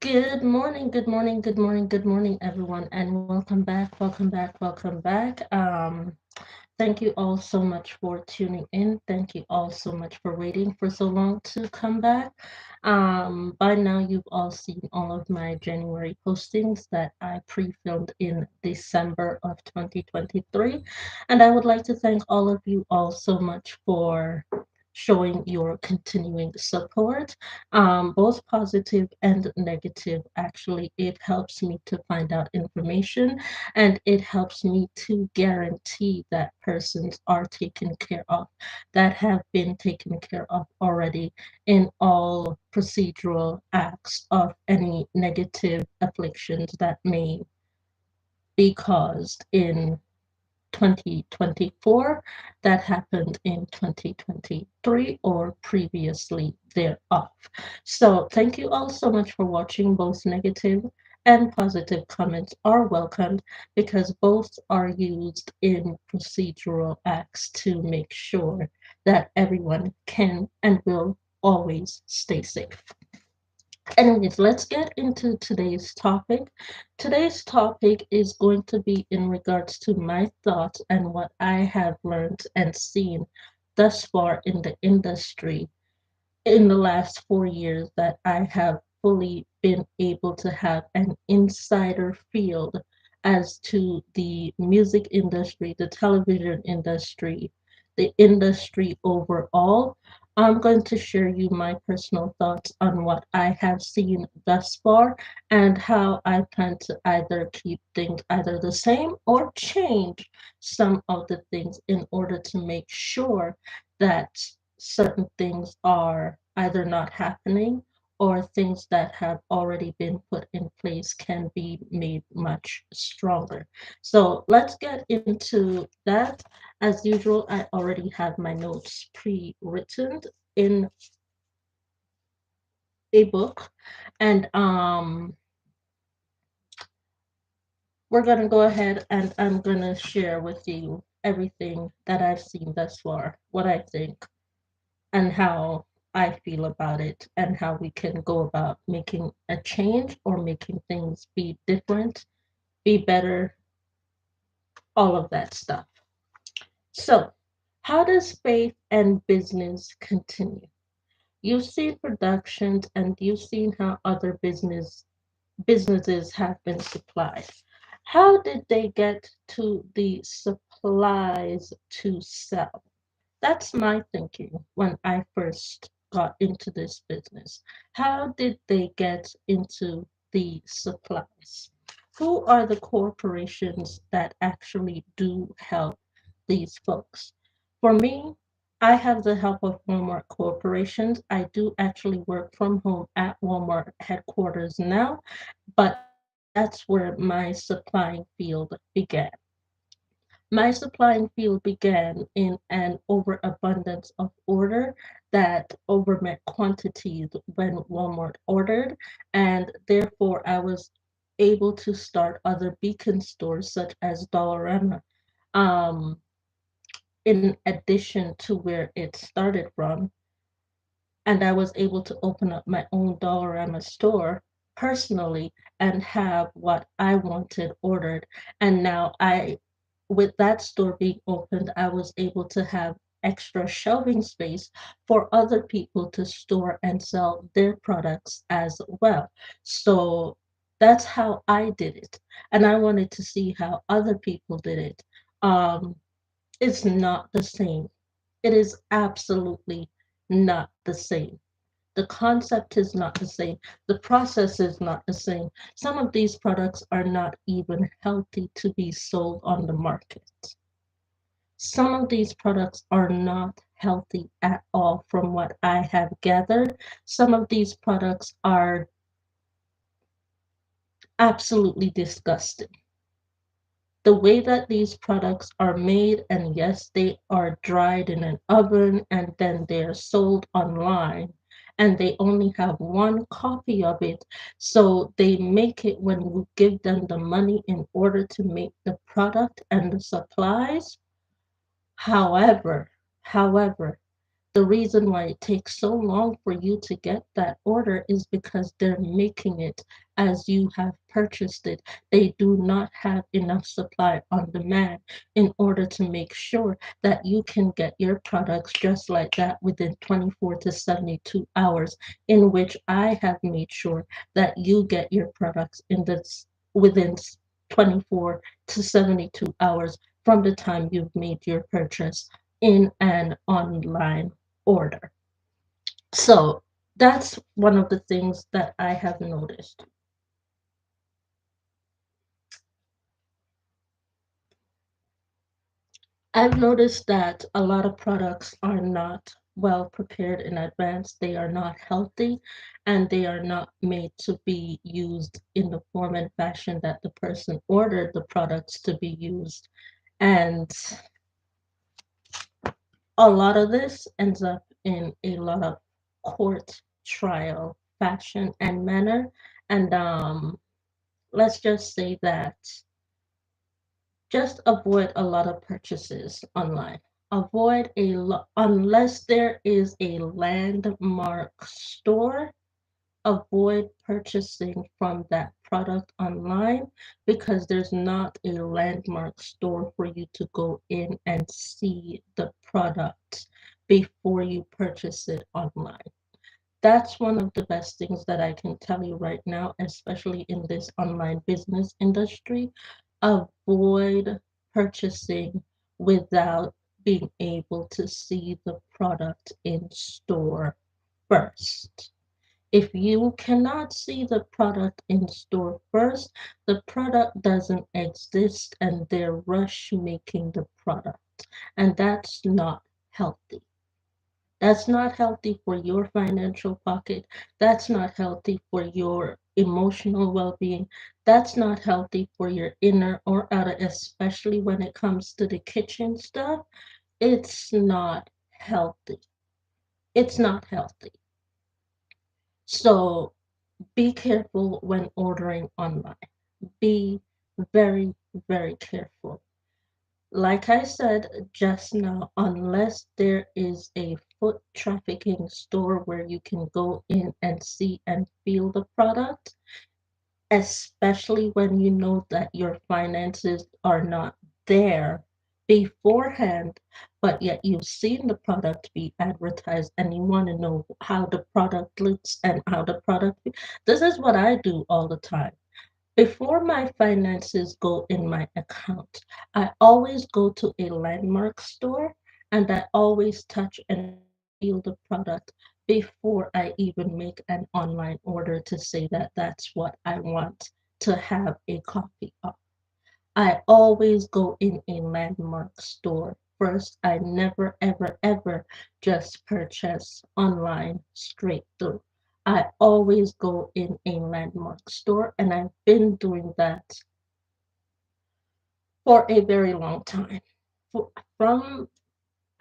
Good morning, good morning, good morning, good morning, everyone, and welcome back, welcome back, welcome back. Thank you all so much for tuning in. Thank you all so much for waiting for so long to come back. By now, you've all seen all of my January postings that I pre-filmed in December of 2023, and I would like to thank all of you all so much for showing your continuing support, both positive and negative. Actually, it helps me to find out information and it helps me to guarantee that persons are taken care of, that have been taken care of already in all procedural acts of any negative afflictions that may be caused in 2024 that happened in 2023 or previously thereof. So, thank you all so much for watching. Both negative and positive comments are welcomed because both are used in procedural acts to make sure that everyone can and will always stay safe. Anyways, let's get into today's topic. Today's topic is going to be in regards to my thoughts and what I have learned and seen thus far in the industry in the last 4 years that I have fully been able to have an insider field as to the music industry, the television industry, the industry overall. I'm going to share you my personal thoughts on what I have seen thus far and how I plan to either keep things either the same or change some of the things in order to make sure that certain things are either not happening or things that have already been put in place can be made much stronger. So let's get into that. As usual, I already have my notes pre-written in a book, and we're gonna go ahead and I'm gonna share with you everything that I've seen thus far, what I think, and how I feel about it and how we can go about making a change or making things be different, be better, all of that stuff. So, how does faith and business continue? You've seen productions and you've seen how other businesses have been supplied. How did they get to the supplies to sell? That's my thinking when I first got into this business. How did they get into the supplies? Who are the corporations that actually do help these folks? For me, I have the help of Walmart corporations. I do actually work from home at Walmart headquarters now, but that's where my supplying field began. My supplying field began in an overabundance of order that overmet quantities when Walmart ordered, and therefore I was able to start other beacon stores such as Dollarama, um, in addition to where it started from. And I was able to open up my own Dollarama store personally and have what I wanted ordered. And now with that store being opened, I was able to have extra shelving space for other people to store and sell their products as well. So that's how I did it. And I wanted to see how other people did it. Um, it's not the same. It is absolutely not the same. The concept is not the same. The process is not the same. Some of these products are not even healthy to be sold on the market. Some of these products are not healthy at all, from what I have gathered. Some of these products are absolutely disgusting. The way that these products are made, and yes, they are dried in an oven and then they're sold online, and they only have one copy of it. So they make it when you give them the money in order to make the product and the supplies. However, however, The reason why it takes so long for you to get that order is because they're making it as you have purchased it. They do not have enough supply on demand in order to make sure that you can get your products just like that within 24 to 72 hours, in which I have made sure that you get your products in this within 24 to 72 hours from the time you've made your purchase in an online order. So that's one of the things that I have noticed. I've noticed that a lot of products are not well prepared in advance. They are not healthy and they are not made to be used in the form and fashion that the person ordered the products to be used. And a lot of this ends up in a lot of court trial fashion and manner. And let's just say that just avoid a lot of purchases online. Avoid a lot unless there is a landmark store. Avoid purchasing from that product online because there's not a landmark store for you to go in and see the product before you purchase it online. That's one of the best things that I can tell you right now, especially in this online business industry. Avoid purchasing without being able to see the product in store first. If you cannot see the product in store first, the product doesn't exist and they're rush making the product. And that's not healthy. That's not healthy for your financial pocket. That's not healthy for your emotional well being. That's not healthy for your inner or outer, especially when it comes to the kitchen stuff. It's not healthy. It's not healthy. So be careful when ordering online. Be very, very careful. Like I said just now, unless there is a foot trafficking store where you can go in and see and feel the product, especially when you know that your finances are not there beforehand, but yet you've seen the product be advertised and you want to know how the product looks and how the product. This is what I do all the time. Before my finances go in my account, I always go to a landmark store and I always touch and feel the product before I even make an online order to say that that's what I want to have a copy of. I always go in a landmark store first. I never, ever, ever just purchase online straight through. I always go in a landmark store, and I've been doing that for a very long time. From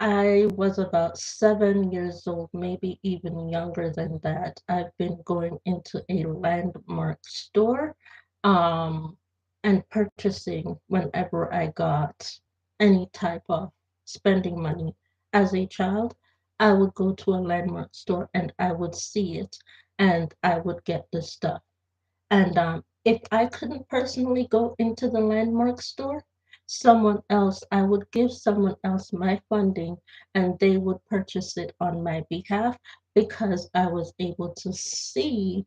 I was about 7 years old, maybe even younger than that. I've been going into a landmark store um, and purchasing whenever I got any type of spending money. As a child, I would go to a landmark store and I would see it and I would get the stuff. And if I couldn't personally go into the landmark store, I would give someone else my funding and they would purchase it on my behalf because I was able to see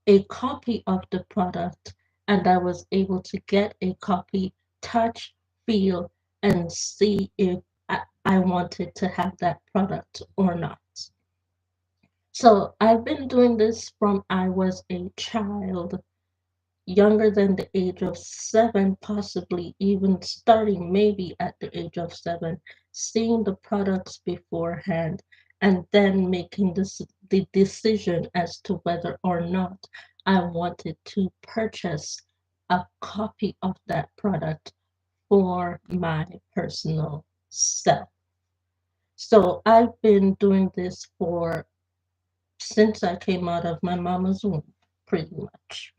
a copy of the product and I was able to get a copy, touch, feel, and see if I wanted to have that product or not. So I've been doing this from I was a child, younger than the age of 7, possibly even starting maybe at the age of 7, seeing the products beforehand and then making the decision as to whether or not I wanted to purchase a copy of that product for my personal self. So I've been doing this for since I came out of my mama's womb, pretty much.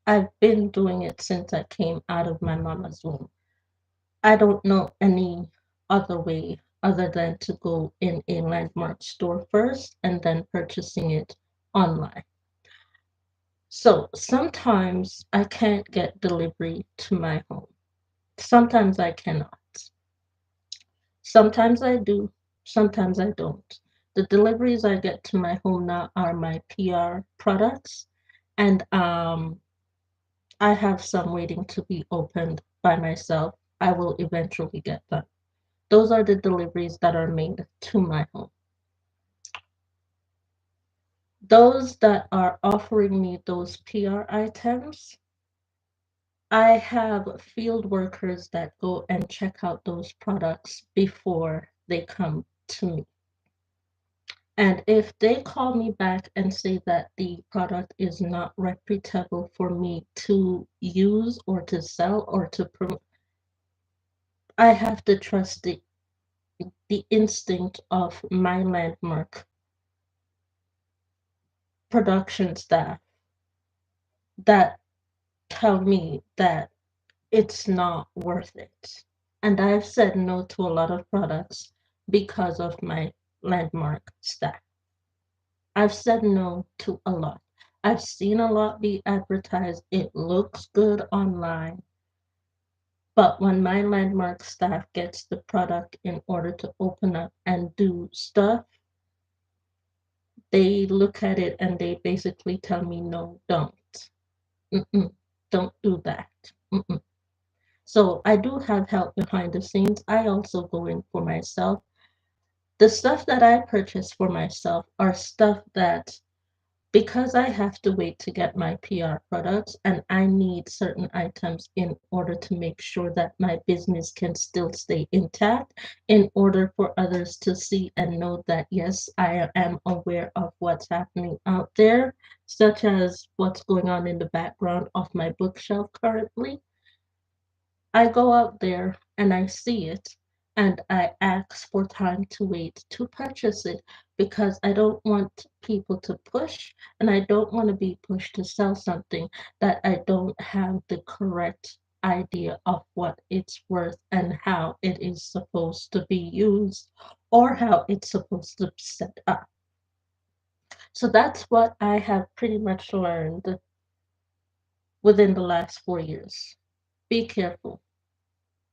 I've been doing it since I came out of my mama's womb. I don't know any other way other than to go in a landmark store first and then purchasing it online. So sometimes I can't get delivery to my home. Sometimes I cannot. Sometimes I do, sometimes I don't. The deliveries I get to my home now are my PR products, and I have some waiting to be opened by myself. I will eventually get them. Those are the deliveries that are made to my home. Those that are offering me those PR items, I have field workers that go and check out those products before they come to me. And if they call me back and say that the product is not reputable for me to use or to sell or to promote, I have to trust the instinct of my landmark production staff that tell me that it's not worth it. And I've said no to a lot of products because of my landmark staff. I've said no to a lot. I've seen a lot be advertised. It looks good online. But when my landmark staff gets the product in order to open up and do stuff, they look at it and they basically tell me, no, don't. Mm-mm, don't do that. Mm-mm. So I do have help behind the scenes. I also go in for myself. The stuff that I purchase for myself are stuff that, because I have to wait to get my PR products and I need certain items in order to make sure that my business can still stay intact, in order for others to see and know that, yes, I am aware of what's happening out there, such as what's going on in the background of my bookshelf currently. I go out there and I see it and I ask for time to wait to purchase it because I don't want people to push and I don't want to be pushed to sell something that I don't have the correct idea of what it's worth and how it is supposed to be used or how it's supposed to be set up. So that's what I have pretty much learned within the last 4 years. Be careful.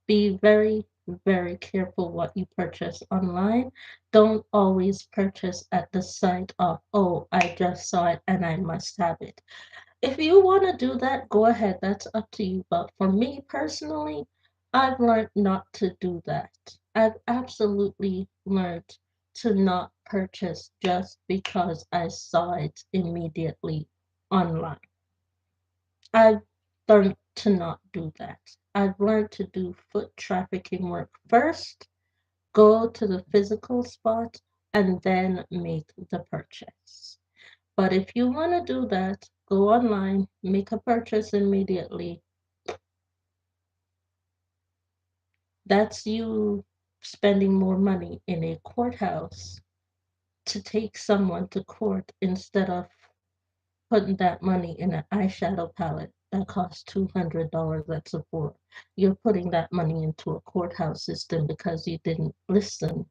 Be very, very careful what you purchase online. Don't always purchase at the sight of, oh, I just saw it and I must have it. If you want to do that, go ahead. That's up to you. But for me personally, I've learned not to do that. I've absolutely learned to not purchase just because I saw it immediately online. I've learned to not do that. I've learned to do foot trafficking work first, go to the physical spot, and then make the purchase. But if you want to do that, go online, make a purchase immediately. That's you spending more money in a courthouse to take someone to court instead of putting that money in an eyeshadow palette that costs $200 at Sephora. You're putting that money into a courthouse system because you didn't listen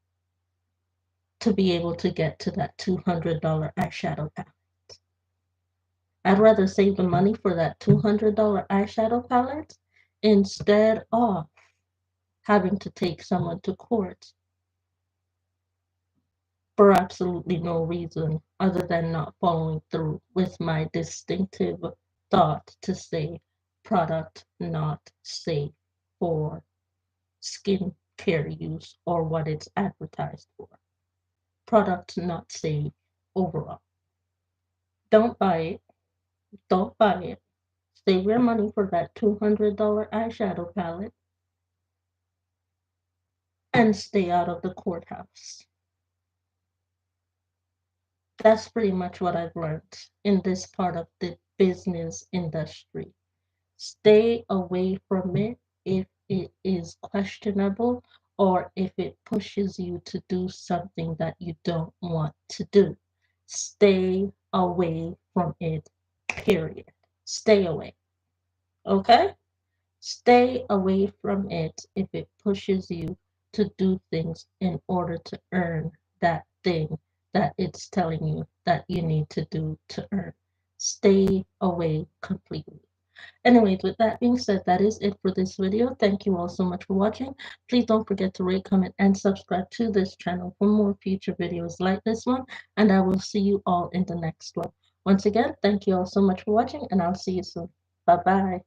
to be able to get to that $200 eyeshadow palette. I'd rather save the money for that $200 eyeshadow palette instead of having to take someone to court for absolutely no reason other than not following through with my distinctive thought to say product not safe for skin care use or what it's advertised for. Product not safe overall. Don't buy it. Don't buy it. Save your money for that $200 eyeshadow palette and stay out of the courthouse. That's pretty much what I've learned in this part of the business industry. Stay away from it if it is questionable or if it pushes you to do something that you don't want to do. Stay away from it, period. Stay away. Okay? Stay away from it if it pushes you to do things in order to earn that thing that it's telling you that you need to do to earn. Stay away completely. Anyways, with that being said, that is it for this video. Thank you all so much for watching. Please don't forget to rate, comment, and subscribe to this channel for more future videos like this one. And I will see you all in the next one. Once again, thank you all so much for watching, and I'll see you soon. Bye-bye.